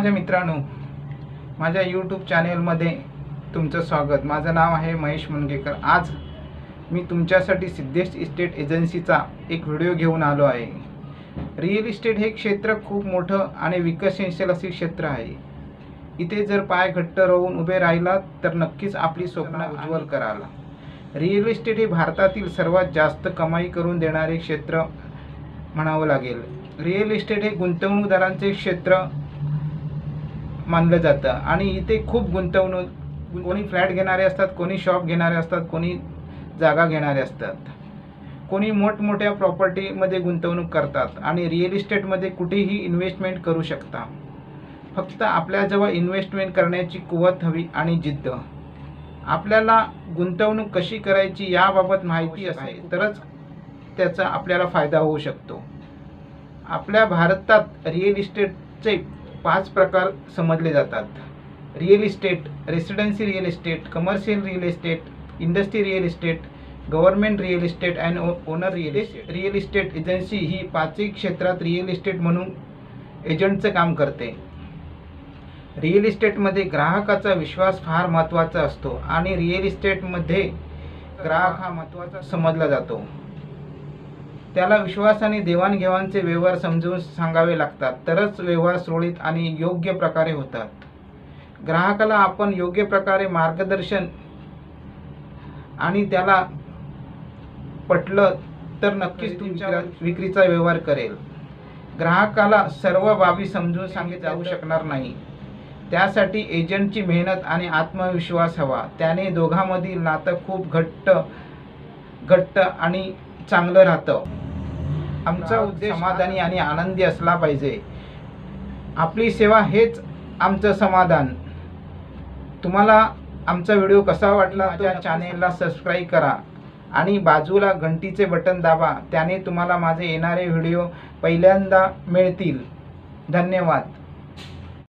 माझ्या मित्रांनो, माझ्या यूट्यूब चॅनेलमध्ये तुमचं स्वागत। माझं नाव आहे महेश मुनगेकर। आज मी तुमच्यासाठी सिद्धेश इस्टेट एजन्सीचा एक व्हिडिओ घेऊन आलो आहे। रिअल इस्टेट हे क्षेत्र खूप मोठं आणि विकसनशील असे क्षेत्र आहे। इथे जर पाय घट्ट रोवून उभे राहिला तर नक्कीच आपली स्वप्न उज्ज्वल कराल। रिअल इस्टेट हे भारतातील सर्वात जास्त कमाई करून देणारे क्षेत्र म्हणावं लागेल। रिअल इस्टेट हे गुंतवणूकदारांचे क्षेत्र मानलं जातं आणि इथे खूप गुंतवणूक, कोणी फ्लॅट घेणारे असतात, कोणी शॉप घेणारे असतात, कोणी जागा घेणारे असतात, कोणी मोठमोठ्या प्रॉपर्टीमध्ये गुंतवणूक करतात आणि रिअल इस्टेटमध्ये कुठेही इन्व्हेस्टमेंट करू शकता। फक्त आपल्याजवळ इन्व्हेस्टमेंट करण्याची कुवत हवी आणि जिद्द। आपल्याला गुंतवणूक कशी करायची याबाबत माहिती असेल तरच त्याचा आपल्याला फायदा होऊ शकतो। आपल्या भारतात रिअल इस्टेटचे 5 प्रकार समजले जातात। Real estate, residency real estate, commercial real estate, industry real estate, government real estate and owner real estate. Real estate agency ही 5ही क्षेत्रात रिअल इस्टेट म्हणून एजंटचं काम करते। रिअल इस्टेटमध्ये ग्राहकाचा विश्वास फार महत्त्वाचा असतो आणि रिअल इस्टेटमध्ये ग्राहक हा महत्त्वाचा समजला जातो। त्याला विश्वासाने देवाणघेवाणचे व्यवहार समजून सांगावे लागतात, तरच व्यवहार सुरळीत आणि योग्य प्रकारे होतात। ग्राहकाला आपण योग्य प्रकारे मार्गदर्शन आणि त्याला पटलं तर नक्कीच तुमच्या विक्रीचा व्यवहार करेल। ग्राहकाला सर्व बाबी समजून सांगितले जाऊ शकणार नाही, त्यासाठी एजंटची मेहनत आणि आत्मविश्वास हवा। त्याने दोघांमधील नातं खूप घट्ट आणि चांगलं राहतं। आमचा उद्देश समाधानी आणि आनंदी असला पाहिजे। आपली सेवा हेच आमचं समाधान। तुम्हाला आमचा व्हिडिओ कसा वाटला तर चॅनेलला सबस्क्राईब करा आणि बाजूला घंटीचे बटन दाबा, त्याने तुम्हाला माझे येणारे व्हिडिओ पहिल्यांदा मिळतील। धन्यवाद।